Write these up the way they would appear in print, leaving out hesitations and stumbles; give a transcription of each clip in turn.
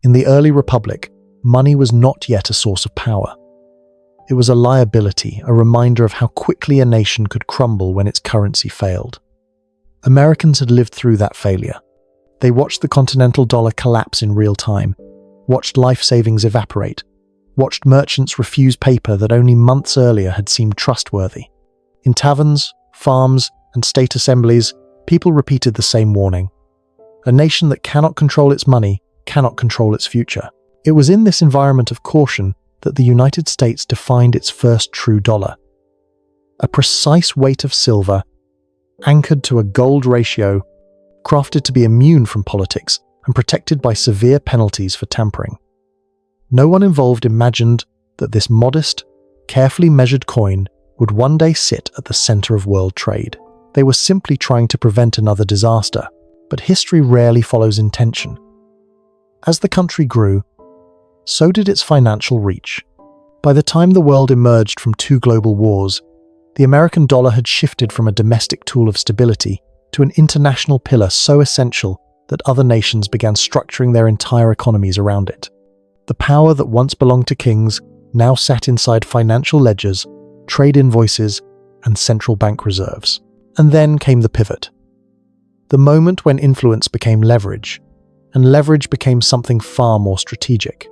In the early republic, money was not yet a source of power. It was a liability, a reminder of how quickly a nation could crumble when its currency failed. Americans had lived through that failure. They watched the continental dollar collapse in real time, watched life savings evaporate, watched merchants refuse paper that only months earlier had seemed trustworthy. In taverns, farms, and state assemblies, people repeated the same warning. A nation that cannot control its money cannot control its future. It was in this environment of caution that the United States defined its first true dollar. A precise weight of silver, anchored to a gold ratio, crafted to be immune from politics and protected by severe penalties for tampering. No one involved imagined that this modest, carefully measured coin would one day sit at the center of world trade. They were simply trying to prevent another disaster, but history rarely follows intention. As the country grew, so did its financial reach. By the time the world emerged from two global wars, the American dollar had shifted from a domestic tool of stability to an international pillar so essential that other nations began structuring their entire economies around it. The power that once belonged to kings now sat inside financial ledgers, trade invoices, and central bank reserves. And then came the pivot. The moment when influence became leverage, and leverage became something far more strategic.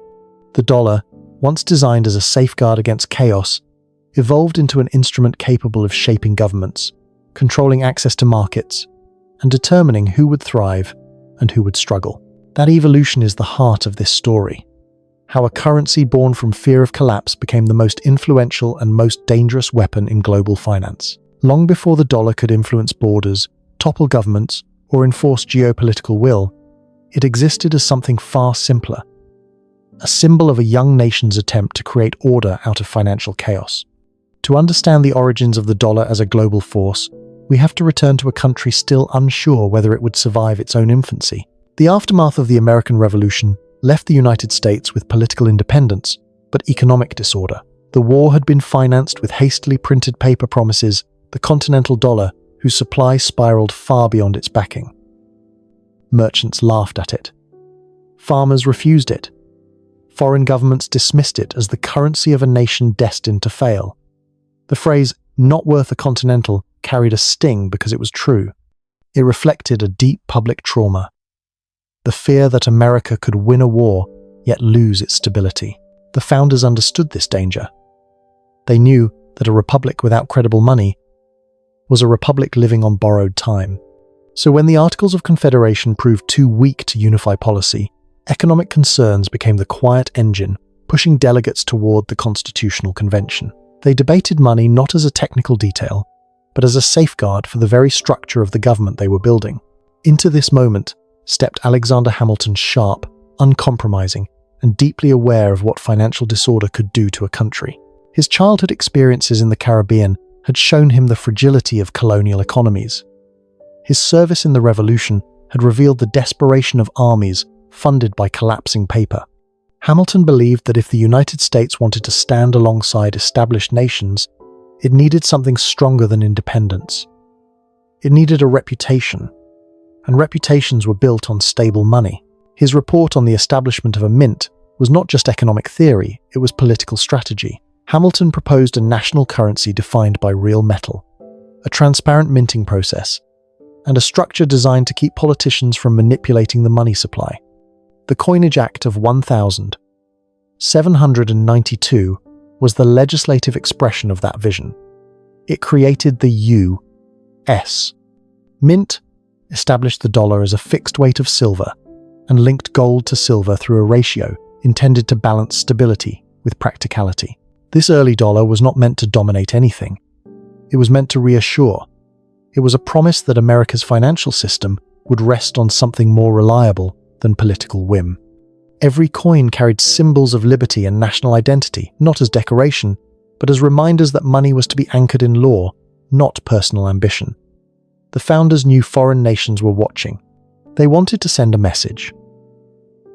The dollar, once designed as a safeguard against chaos, evolved into an instrument capable of shaping governments, controlling access to markets, and determining who would thrive and who would struggle. That evolution is the heart of this story. How a currency born from fear of collapse became the most influential and most dangerous weapon in global finance. Long before the dollar could influence borders, topple governments, or enforce geopolitical will, it existed as something far simpler. A symbol of a young nation's attempt to create order out of financial chaos. To understand the origins of the dollar as a global force, we have to return to a country still unsure whether it would survive its own infancy. The aftermath of the American Revolution left the United States with political independence, but economic disorder. The war had been financed with hastily printed paper promises, the continental dollar, whose supply spiraled far beyond its backing. Merchants laughed at it. Farmers refused it. Foreign governments dismissed it as the currency of a nation destined to fail. The phrase, "not worth a continental," carried a sting because it was true. It reflected a deep public trauma. The fear that America could win a war, yet lose its stability. The founders understood this danger. They knew that a republic without credible money was a republic living on borrowed time. So when the Articles of Confederation proved too weak to unify policy, economic concerns became the quiet engine, pushing delegates toward the Constitutional Convention. They debated money not as a technical detail, but as a safeguard for the very structure of the government they were building. Into this moment stepped Alexander Hamilton, sharp, uncompromising, and deeply aware of what financial disorder could do to a country. His childhood experiences in the Caribbean had shown him the fragility of colonial economies. His service in the Revolution had revealed the desperation of armies funded by collapsing paper. Hamilton believed that if the United States wanted to stand alongside established nations, it needed something stronger than independence. It needed a reputation, and reputations were built on stable money. His report on the establishment of a mint was not just economic theory, it was political strategy. Hamilton proposed a national currency defined by real metal, a transparent minting process, and a structure designed to keep politicians from manipulating the money supply. The Coinage Act of 1792 was the legislative expression of that vision. It created the U.S. Mint, established the dollar as a fixed weight of silver, and linked gold to silver through a ratio intended to balance stability with practicality. This early dollar was not meant to dominate anything. It was meant to reassure. It was a promise that America's financial system would rest on something more reliable than political whim. Every coin carried symbols of liberty and national identity, not as decoration, but as reminders that money was to be anchored in law, not personal ambition. The founders knew foreign nations were watching. They wanted to send a message.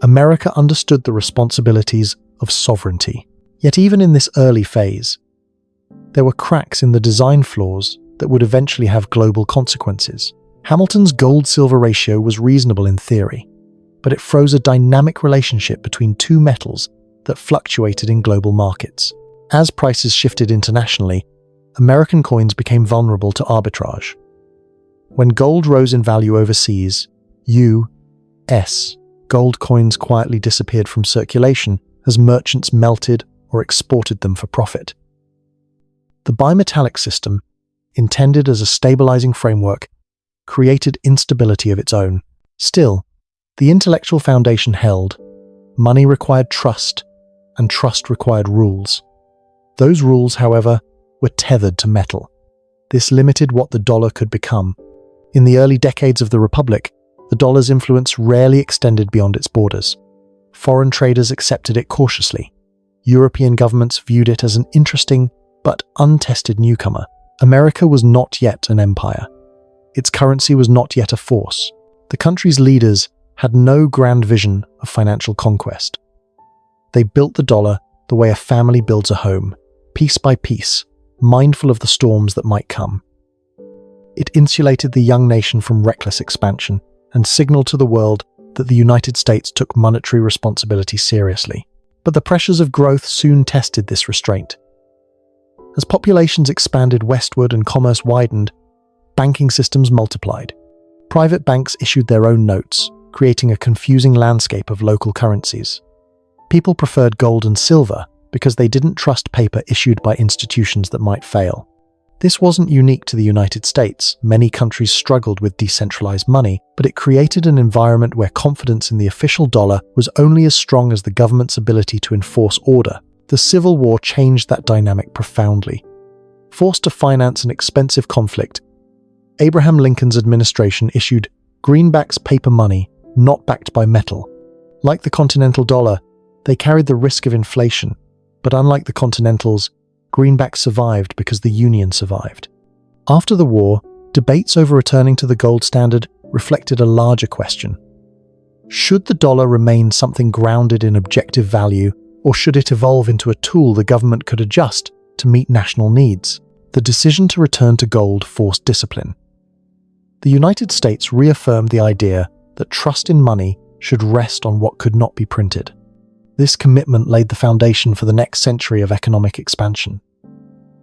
America understood the responsibilities of sovereignty. Yet even in this early phase, there were cracks in the design flaws that would eventually have global consequences. Hamilton's gold-silver ratio was reasonable in theory, but it froze a dynamic relationship between two metals that fluctuated in global markets. As prices shifted internationally, American coins became vulnerable to arbitrage. When gold rose in value overseas, U.S. gold coins quietly disappeared from circulation as merchants melted or exported them for profit. The bimetallic system, intended as a stabilizing framework, created instability of its own. Still, the intellectual foundation held. Money required trust, and trust required rules. Those rules, however, were tethered to metal. This limited what the dollar could become. In the early decades of the Republic, the dollar's influence rarely extended beyond its borders. Foreign traders accepted it cautiously. European governments viewed it as an interesting but untested newcomer. America was not yet an empire. Its currency was not yet a force. The country's leaders had no grand vision of financial conquest. They built the dollar the way a family builds a home, piece by piece, mindful of the storms that might come. It insulated the young nation from reckless expansion and signaled to the world that the United States took monetary responsibility seriously. But the pressures of growth soon tested this restraint. As populations expanded westward and commerce widened, banking systems multiplied. Private banks issued their own notes, creating a confusing landscape of local currencies. People preferred gold and silver because they didn't trust paper issued by institutions that might fail. This wasn't unique to the United States. Many countries struggled with decentralized money, but it created an environment where confidence in the official dollar was only as strong as the government's ability to enforce order. The Civil War changed that dynamic profoundly. Forced to finance an expensive conflict, Abraham Lincoln's administration issued greenbacks paper money, not backed by metal. Like the continental dollar, they carried the risk of inflation, but unlike the continentals, greenbacks survived because the Union survived. After the war, debates over returning to the gold standard reflected a larger question. Should the dollar remain something grounded in objective value, or should it evolve into a tool the government could adjust to meet national needs? The decision to return to gold forced discipline. The United States reaffirmed the idea that trust in money should rest on what could not be printed. This commitment laid the foundation for the next century of economic expansion.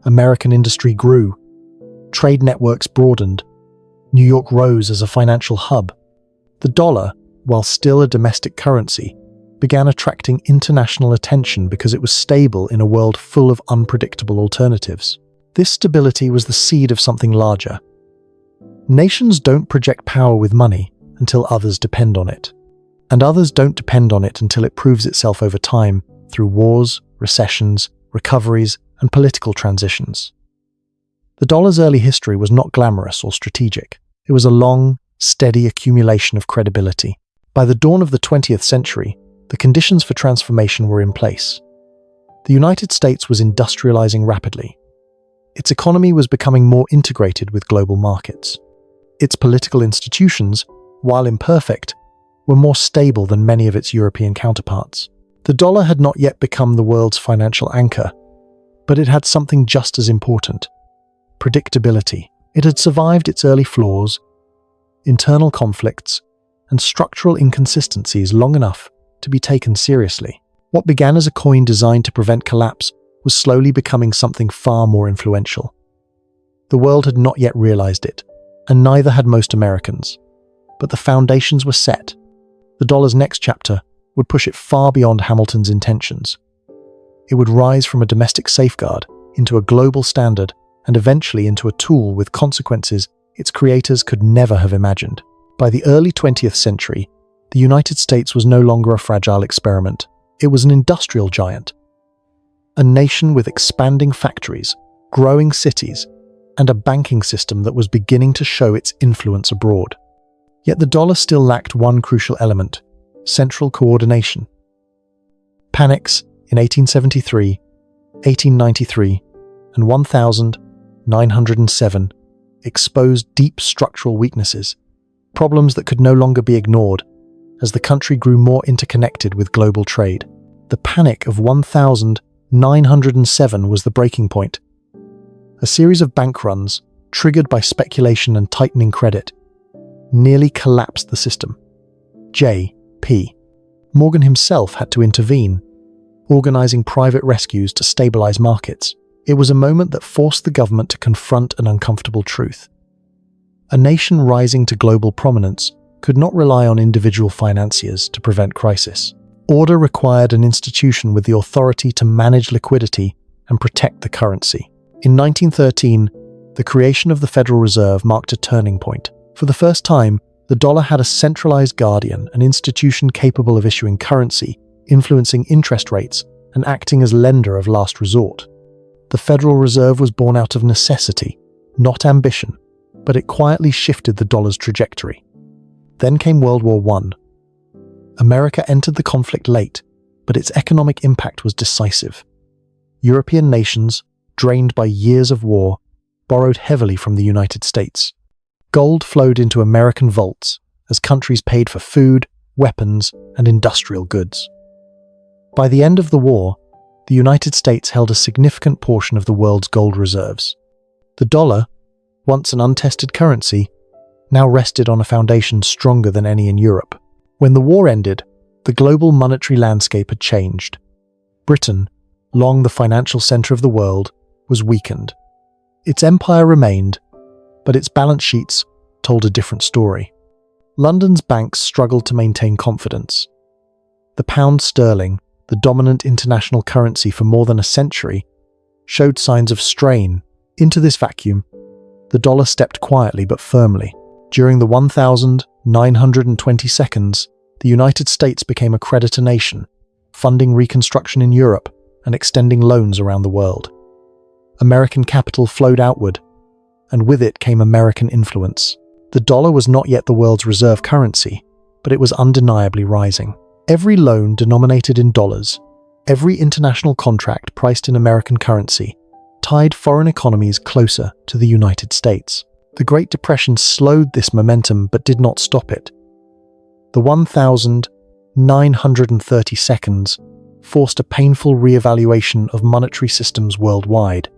American industry grew. Trade networks broadened. New York rose as a financial hub. The dollar, while still a domestic currency, began attracting international attention because it was stable in a world full of unpredictable alternatives. This stability was the seed of something larger. Nations don't project power with money until others depend on it. And others don't depend on it until it proves itself over time through wars, recessions, recoveries, and political transitions. The dollar's early history was not glamorous or strategic. It was a long, steady accumulation of credibility. By the dawn of the 20th century, the conditions for transformation were in place. The United States was industrializing rapidly. Its economy was becoming more integrated with global markets. Its political institutions, while imperfect, were more stable than many of its European counterparts. The dollar had not yet become the world's financial anchor, but it had something just as important: predictability. It had survived its early flaws, internal conflicts, and structural inconsistencies long enough to be taken seriously. What began as a coin designed to prevent collapse was slowly becoming something far more influential. The world had not yet realized it, and neither had most Americans. But the foundations were set. The dollar's next chapter would push it far beyond Hamilton's intentions. It would rise from a domestic safeguard into a global standard and eventually into a tool with consequences its creators could never have imagined. By the early 20th century, the United States was no longer a fragile experiment. It was an industrial giant. A nation with expanding factories, growing cities, and a banking system that was beginning to show its influence abroad. Yet the dollar still lacked one crucial element: central coordination. Panics in 1873, 1893, and 1907 exposed deep structural weaknesses, problems that could no longer be ignored as the country grew more interconnected with global trade. The Panic of 1907 was the breaking point. A series of bank runs, triggered by speculation and tightening credit, nearly collapsed the system. P. Morgan himself had to intervene, organizing private rescues to stabilize markets. It was a moment that forced the government to confront an uncomfortable truth. A nation rising to global prominence could not rely on individual financiers to prevent crisis. Order required an institution with the authority to manage liquidity and protect the currency. In 1913, the creation of the Federal Reserve marked a turning point. For the first time, the dollar had a centralized guardian, an institution capable of issuing currency, influencing interest rates, and acting as lender of last resort. The Federal Reserve was born out of necessity, not ambition, but it quietly shifted the dollar's trajectory. Then came World War I. America entered the conflict late, but its economic impact was decisive. European nations, drained by years of war, borrowed heavily from the United States. Gold flowed into American vaults as countries paid for food, weapons, and industrial goods. By the end of the war, the United States held a significant portion of the world's gold reserves. The dollar, once an untested currency, now rested on a foundation stronger than any in Europe. When the war ended, the global monetary landscape had changed. Britain, long the financial center of the world, was weakened. Its empire remained, but its balance sheets told a different story. London's banks struggled to maintain confidence. The pound sterling, the dominant international currency for more than a century, showed signs of strain. Into this vacuum, the dollar stepped quietly but firmly. During the 1920 seconds, the United States became a creditor nation, funding reconstruction in Europe and extending loans around the world. American capital flowed outward, and with it came American influence. The dollar was not yet the world's reserve currency, but it was undeniably rising. Every loan denominated in dollars, every international contract priced in American currency, tied foreign economies closer to the United States. The Great Depression slowed this momentum but did not stop it. The 1930 seconds forced a painful re-evaluation of monetary systems worldwide.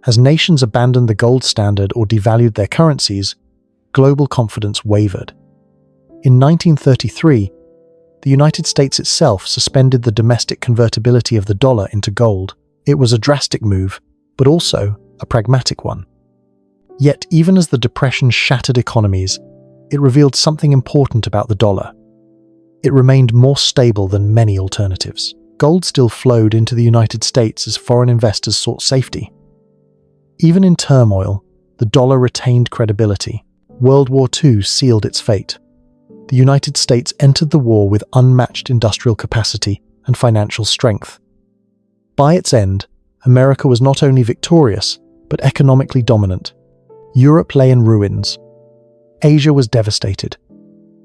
As nations abandoned the gold standard or devalued their currencies, global confidence wavered. In 1933, the United States itself suspended the domestic convertibility of the dollar into gold. It was a drastic move, but also a pragmatic one. Yet, even as the Depression shattered economies, it revealed something important about the dollar. It remained more stable than many alternatives. Gold still flowed into the United States as foreign investors sought safety. Even in turmoil, the dollar retained credibility. World War II sealed its fate. The United States entered the war with unmatched industrial capacity and financial strength. By its end, America was not only victorious, but economically dominant. Europe lay in ruins. Asia was devastated.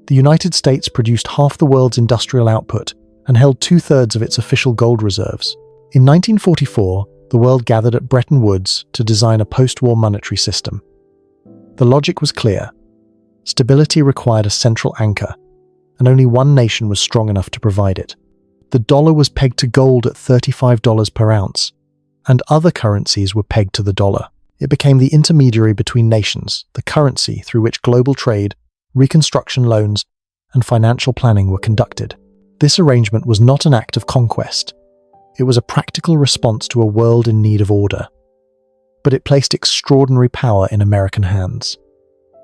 The United States produced half the world's industrial output and held 2/3 of its official gold reserves. In 1944, the world gathered at Bretton Woods to design a post-war monetary system. The logic was clear. Stability required a central anchor, and only one nation was strong enough to provide it. The dollar was pegged to gold at $35 per ounce, and other currencies were pegged to the dollar. It became the intermediary between nations, the currency through which global trade, reconstruction loans, and financial planning were conducted. This arrangement was not an act of conquest. It was a practical response to a world in need of order. But it placed extraordinary power in American hands.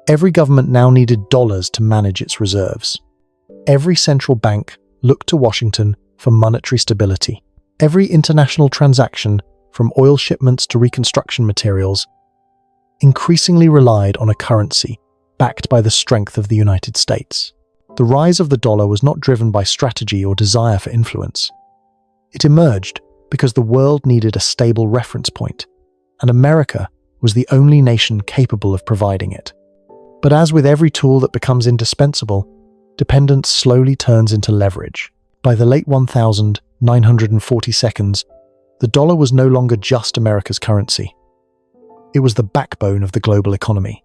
Every government now needed dollars to manage its reserves. Every central bank looked to Washington for monetary stability. Every international transaction, from oil shipments to reconstruction materials, increasingly relied on a currency backed by the strength of the United States. The rise of the dollar was not driven by strategy or desire for influence. It emerged because the world needed a stable reference point, and America was the only nation capable of providing it. But as with every tool that becomes indispensable, dependence slowly turns into leverage. By the late 1940 seconds, the dollar was no longer just America's currency. It was the backbone of the global economy.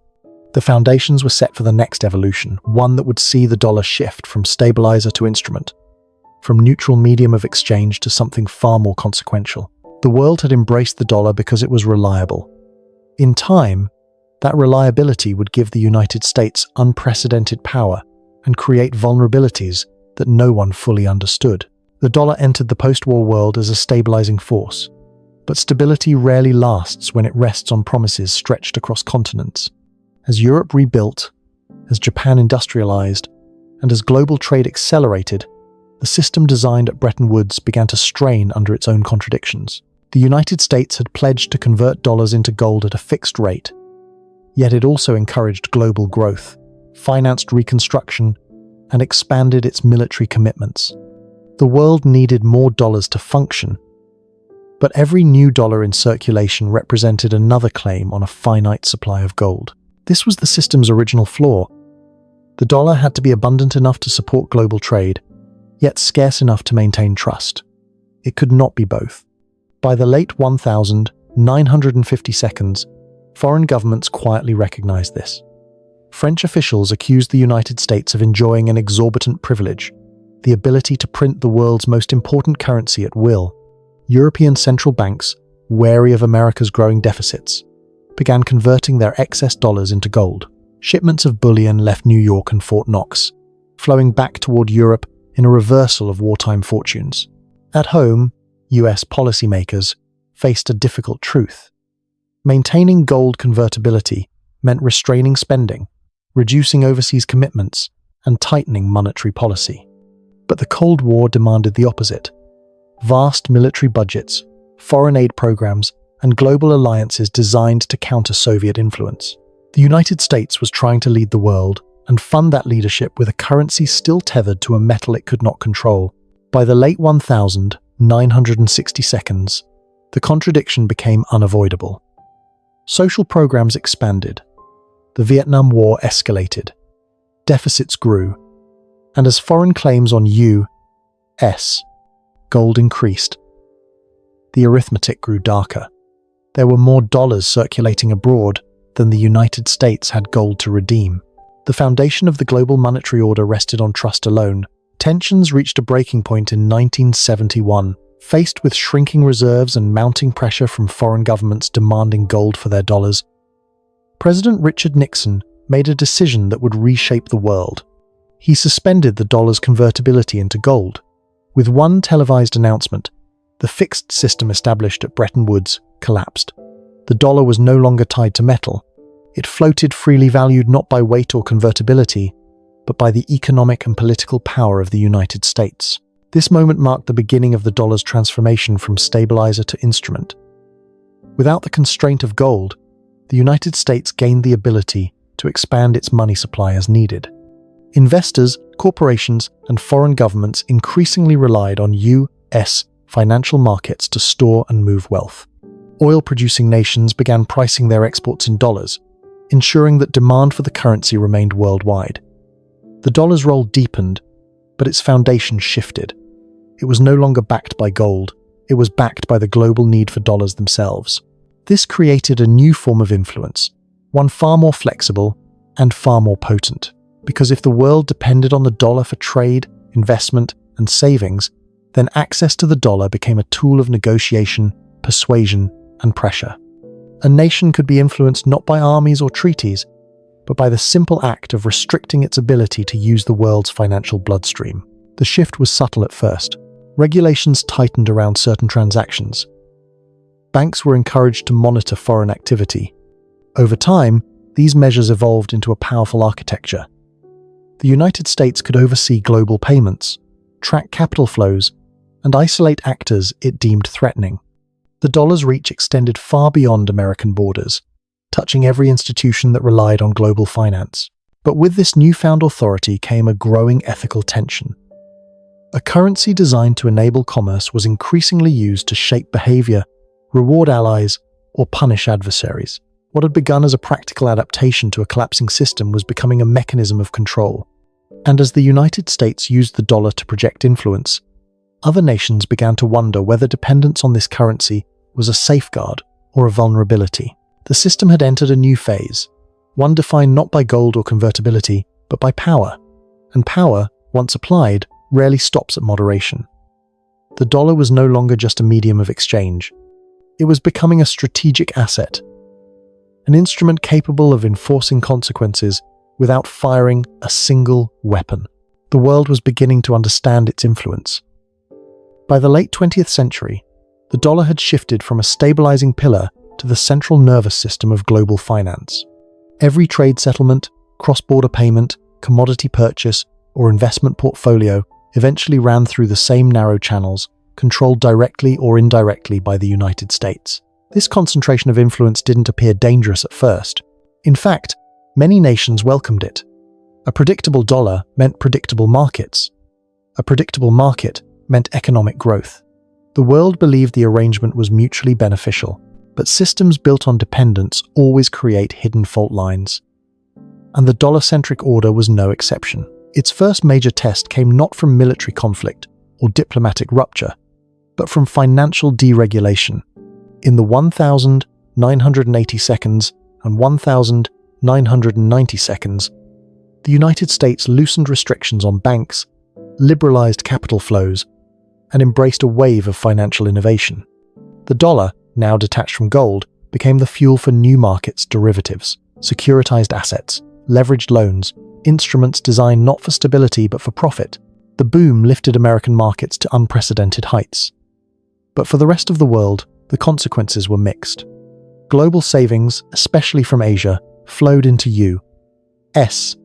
The foundations were set for the next evolution, one that would see the dollar shift from stabilizer to instrument, from neutral medium of exchange to something far more consequential. The world had embraced the dollar because it was reliable. In time, that reliability would give the United States unprecedented power and create vulnerabilities that no one fully understood. The dollar entered the post-war world as a stabilizing force, but stability rarely lasts when it rests on promises stretched across continents. As Europe rebuilt, as Japan industrialized, and as global trade accelerated, the system designed at Bretton Woods began to strain under its own contradictions. The United States had pledged to convert dollars into gold at a fixed rate, yet it also encouraged global growth, financed reconstruction, and expanded its military commitments. The world needed more dollars to function, but every new dollar in circulation represented another claim on a finite supply of gold. This was the system's original flaw. The dollar had to be abundant enough to support global trade, yet scarce enough to maintain trust. It could not be both. By the late 1952, foreign governments quietly recognized this. French officials accused the United States of enjoying an exorbitant privilege, the ability to print the world's most important currency at will. European central banks, wary of America's growing deficits, began converting their excess dollars into gold. Shipments of bullion left New York and Fort Knox, flowing back toward Europe in a reversal of wartime fortunes. At home, US policymakers faced a difficult truth. Maintaining gold convertibility meant restraining spending, reducing overseas commitments, and tightening monetary policy. But the Cold War demanded the opposite. Vast military budgets, foreign aid programs, and global alliances designed to counter Soviet influence. The United States was trying to lead the world and fund that leadership with a currency still tethered to a metal it could not control. By the late 1960s, the contradiction became unavoidable. Social programs expanded. The Vietnam War escalated. Deficits grew. And as foreign claims on U.S. gold increased, the arithmetic grew darker. There were more dollars circulating abroad than the United States had gold to redeem. The foundation of the global monetary order rested on trust alone. Tensions reached a breaking point in 1971, faced with shrinking reserves and mounting pressure from foreign governments demanding gold for their dollars. President Richard Nixon made a decision that would reshape the world. He suspended the dollar's convertibility into gold. With one televised announcement, the fixed system established at Bretton Woods collapsed. The dollar was no longer tied to metal. It floated freely valued not by weight or convertibility, but by the economic and political power of the United States. This moment marked the beginning of the dollar's transformation from stabilizer to instrument. Without the constraint of gold, the United States gained the ability to expand its money supply as needed. Investors, corporations, and foreign governments increasingly relied on U.S. financial markets to store and move wealth. Oil-producing nations began pricing their exports in dollars, ensuring that demand for the currency remained worldwide. The dollar's role deepened, but its foundation shifted. It was no longer backed by gold, it was backed by the global need for dollars themselves. This created a new form of influence, one far more flexible and far more potent. Because if the world depended on the dollar for trade, investment, and savings, then access to the dollar became a tool of negotiation, persuasion, and pressure. A nation could be influenced not by armies or treaties, but by the simple act of restricting its ability to use the world's financial bloodstream. The shift was subtle at first. Regulations tightened around certain transactions. Banks were encouraged to monitor foreign activity. Over time, these measures evolved into a powerful architecture. The United States could oversee global payments, track capital flows, and isolate actors it deemed threatening. The dollar's reach extended far beyond American borders, touching every institution that relied on global finance. But with this newfound authority came a growing ethical tension. A currency designed to enable commerce was increasingly used to shape behavior, reward allies, or punish adversaries. What had begun as a practical adaptation to a collapsing system was becoming a mechanism of control. And as the United States used the dollar to project influence, other nations began to wonder whether dependence on this currency was a safeguard or a vulnerability. The system had entered a new phase, one defined not by gold or convertibility, but by power. And power, once applied, rarely stops at moderation. The dollar was no longer just a medium of exchange. It was becoming a strategic asset, an instrument capable of enforcing consequences without firing a single weapon. The world was beginning to understand its influence. By the late 20th century, the dollar had shifted from a stabilizing pillar to the central nervous system of global finance. Every trade settlement, cross-border payment, commodity purchase, or investment portfolio eventually ran through the same narrow channels, controlled directly or indirectly by the United States. This concentration of influence didn't appear dangerous at first. In fact, many nations welcomed it. A predictable dollar meant predictable markets. A predictable market meant economic growth. The world believed the arrangement was mutually beneficial, but systems built on dependence always create hidden fault lines. And the dollar-centric order was no exception. Its first major test came not from military conflict or diplomatic rupture, but from financial deregulation. In the 1,980 seconds and 1,990 seconds, the United States loosened restrictions on banks, liberalized capital flows, and embraced a wave of financial innovation. The dollar, now detached from gold, became the fuel for new markets, derivatives, securitized assets, leveraged loans, instruments designed not for stability but for profit. The boom lifted American markets to unprecedented heights. But for the rest of the world, the consequences were mixed. Global savings, especially from Asia, flowed into U.S.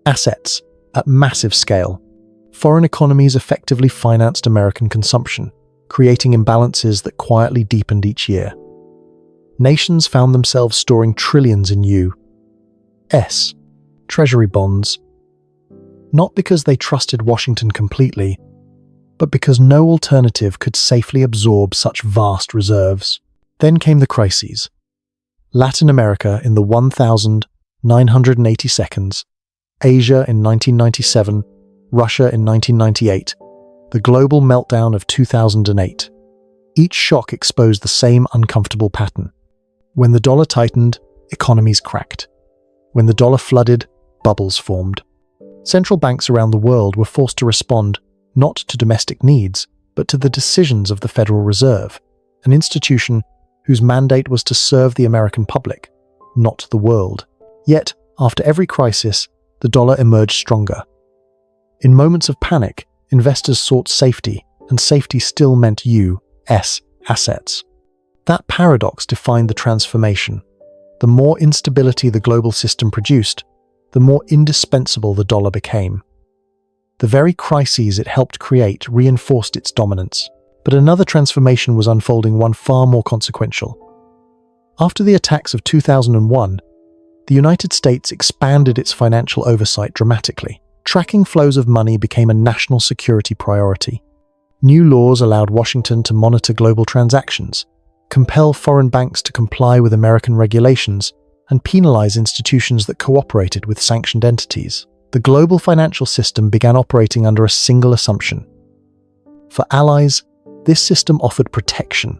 assets at massive scale. Foreign economies effectively financed American consumption, creating imbalances that quietly deepened each year. Nations found themselves storing trillions in U.S. Treasury bonds, not because they trusted Washington completely, but because no alternative could safely absorb such vast reserves. Then came the crises. Latin America in the 1,980 seconds, Asia in 1997, Russia in 1998, the global meltdown of 2008. Each shock exposed the same uncomfortable pattern. When the dollar tightened, economies cracked. When the dollar flooded, bubbles formed. Central banks around the world were forced to respond not to domestic needs, but to the decisions of the Federal Reserve, an institution whose mandate was to serve the American public, not the world. Yet, after every crisis, the dollar emerged stronger. In moments of panic, investors sought safety, and safety still meant U.S. assets. That paradox defined the transformation. The more instability the global system produced, the more indispensable the dollar became. The very crises it helped create reinforced its dominance. But another transformation was unfolding, one far more consequential. After the attacks of 2001, the United States expanded its financial oversight dramatically. Tracking flows of money became a national security priority. New laws allowed Washington to monitor global transactions, compel foreign banks to comply with American regulations, and penalize institutions that cooperated with sanctioned entities. The global financial system began operating under a single assumption. For allies, this system offered protection.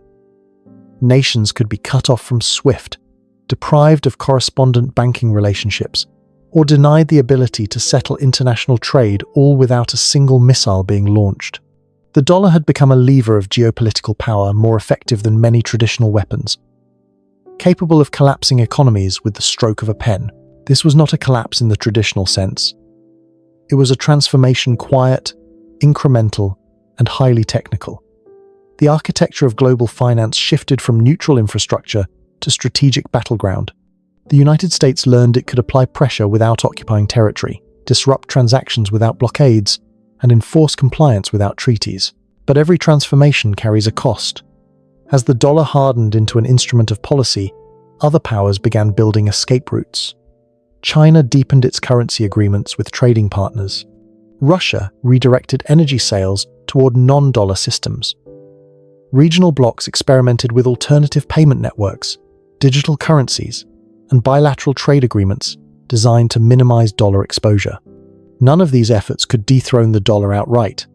Nations could be cut off from SWIFT, deprived of correspondent banking relationships, or denied the ability to settle international trade, all without a single missile being launched. The dollar had become a lever of geopolitical power more effective than many traditional weapons, capable of collapsing economies with the stroke of a pen. This was not a collapse in the traditional sense. It was a transformation, quiet, incremental, and highly technical. The architecture of global finance shifted from neutral infrastructure to strategic battleground. The United States learned it could apply pressure without occupying territory, disrupt transactions without blockades, and enforce compliance without treaties. But every transformation carries a cost. As the dollar hardened into an instrument of policy, other powers began building escape routes. China deepened its currency agreements with trading partners. Russia redirected energy sales toward non-dollar systems. Regional blocs experimented with alternative payment networks, digital currencies, and bilateral trade agreements designed to minimize dollar exposure. None of these efforts could dethrone the dollar outright,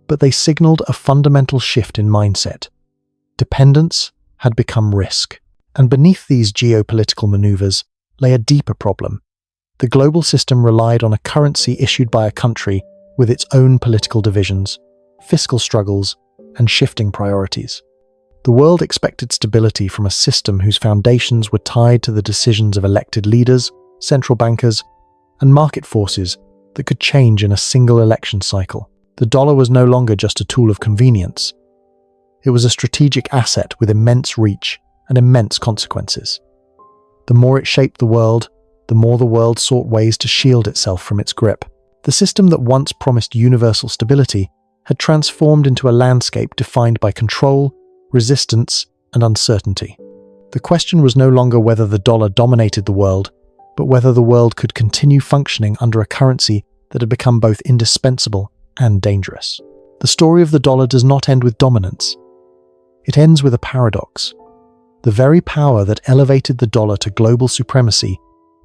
but they signaled a fundamental shift in mindset. Dependence had become risk. And beneath these geopolitical maneuvers lay a deeper problem. The global system relied on a currency issued by a country with its own political divisions, fiscal struggles, and shifting priorities. The world expected stability from a system whose foundations were tied to the decisions of elected leaders, central bankers, and market forces that could change in a single election cycle. The dollar was no longer just a tool of convenience. It was a strategic asset with immense reach and immense consequences. The more it shaped the world, the more the world sought ways to shield itself from its grip. The system that once promised universal stability had transformed into a landscape defined by control, resistance, and uncertainty. The question was no longer whether the dollar dominated the world, but whether the world could continue functioning under a currency that had become both indispensable and dangerous. The story of the dollar does not end with dominance. It ends with a paradox. The very power that elevated the dollar to global supremacy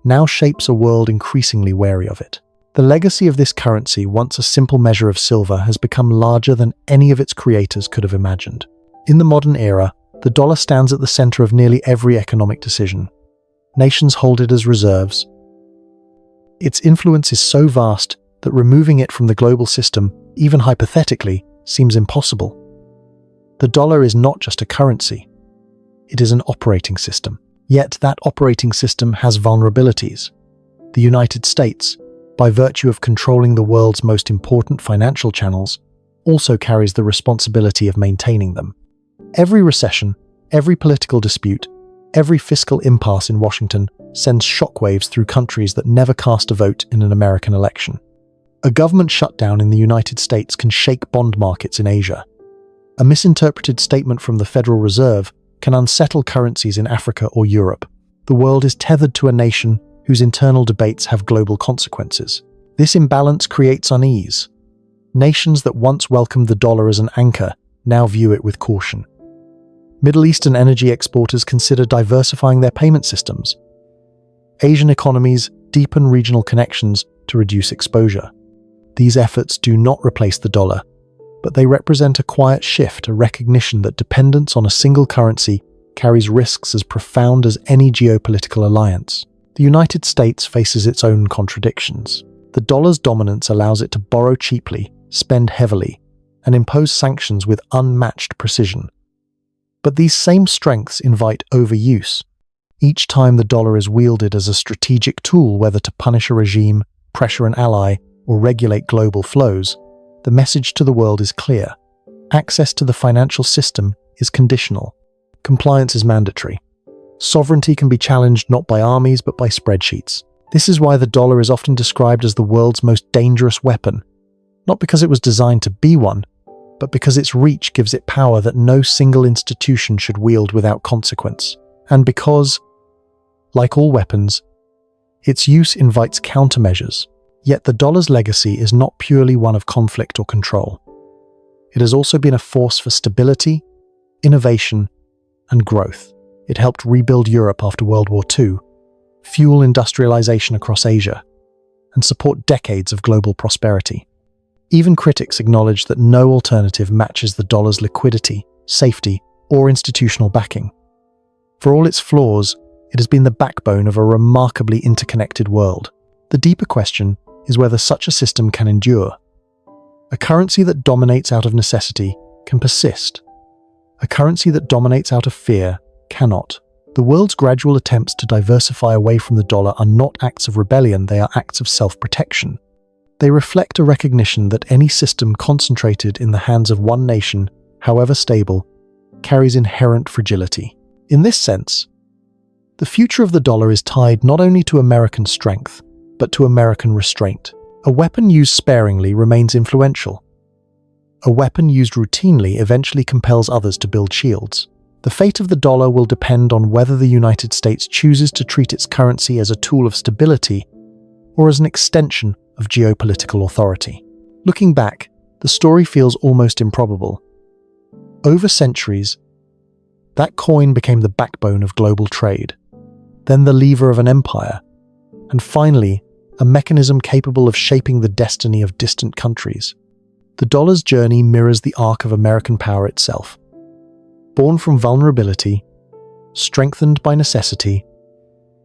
now shapes a world increasingly wary of it. The legacy of this currency, once a simple measure of silver, has become larger than any of its creators could have imagined. In the modern era, the dollar stands at the center of nearly every economic decision. Nations hold it as reserves. Its influence is so vast that removing it from the global system, even hypothetically, seems impossible. The dollar is not just a currency. It is an operating system. Yet that operating system has vulnerabilities. The United States, by virtue of controlling the world's most important financial channels, also carries the responsibility of maintaining them. Every recession, every political dispute, every fiscal impasse in Washington sends shockwaves through countries that never cast a vote in an American election. A government shutdown in the United States can shake bond markets in Asia. A misinterpreted statement from the Federal Reserve can unsettle currencies in Africa or Europe. The world is tethered to a nation whose internal debates have global consequences. This imbalance creates unease. Nations that once welcomed the dollar as an anchor now view it with caution. Middle Eastern energy exporters consider diversifying their payment systems. Asian economies deepen regional connections to reduce exposure. These efforts do not replace the dollar, but they represent a quiet shift, a recognition that dependence on a single currency carries risks as profound as any geopolitical alliance. The United States faces its own contradictions. The dollar's dominance allows it to borrow cheaply, spend heavily, and impose sanctions with unmatched precision. But these same strengths invite overuse. Each time the dollar is wielded as a strategic tool, whether to punish a regime, pressure an ally, or regulate global flows, the message to the world is clear. Access to the financial system is conditional. Compliance is mandatory. Sovereignty can be challenged not by armies but by spreadsheets. This is why the dollar is often described as the world's most dangerous weapon, not because it was designed to be one, but because its reach gives it power that no single institution should wield without consequence, and because, like all weapons, its use invites countermeasures. Yet the dollar's legacy is not purely one of conflict or control. It has also been a force for stability, innovation, and growth. It helped rebuild Europe after World War II, fuel industrialization across Asia, and support decades of global prosperity. Even critics acknowledge that no alternative matches the dollar's liquidity, safety, or institutional backing. For all its flaws, it has been the backbone of a remarkably interconnected world. The deeper question is whether such a system can endure. A currency that dominates out of necessity can persist. A currency that dominates out of fear cannot. The world's gradual attempts to diversify away from the dollar are not acts of rebellion, they are acts of self-protection. They reflect a recognition that any system concentrated in the hands of one nation, however stable, carries inherent fragility. In this sense, the future of the dollar is tied not only to American strength, but to American restraint. A weapon used sparingly remains influential. A weapon used routinely eventually compels others to build shields. The fate of the dollar will depend on whether the United States chooses to treat its currency as a tool of stability or as an extension of geopolitical authority. Looking back, the story feels almost improbable. Over centuries, that coin became the backbone of global trade, then the lever of an empire, and finally, a mechanism capable of shaping the destiny of distant countries. The dollar's journey mirrors the arc of American power itself. Born from vulnerability, strengthened by necessity,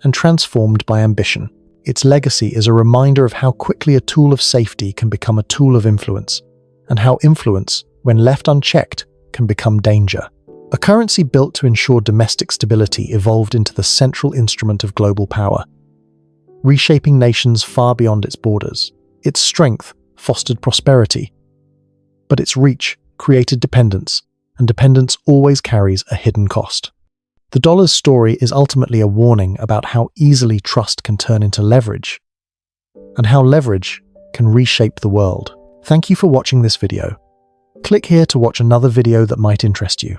and transformed by ambition. Its legacy is a reminder of how quickly a tool of safety can become a tool of influence, and how influence, when left unchecked, can become danger. A currency built to ensure domestic stability evolved into the central instrument of global power, reshaping nations far beyond its borders. Its strength fostered prosperity, but its reach created dependence, and dependence always carries a hidden cost. The dollar's story is ultimately a warning about how easily trust can turn into leverage, and how leverage can reshape the world. Thank you for watching this video. Click here to watch another video that might interest you.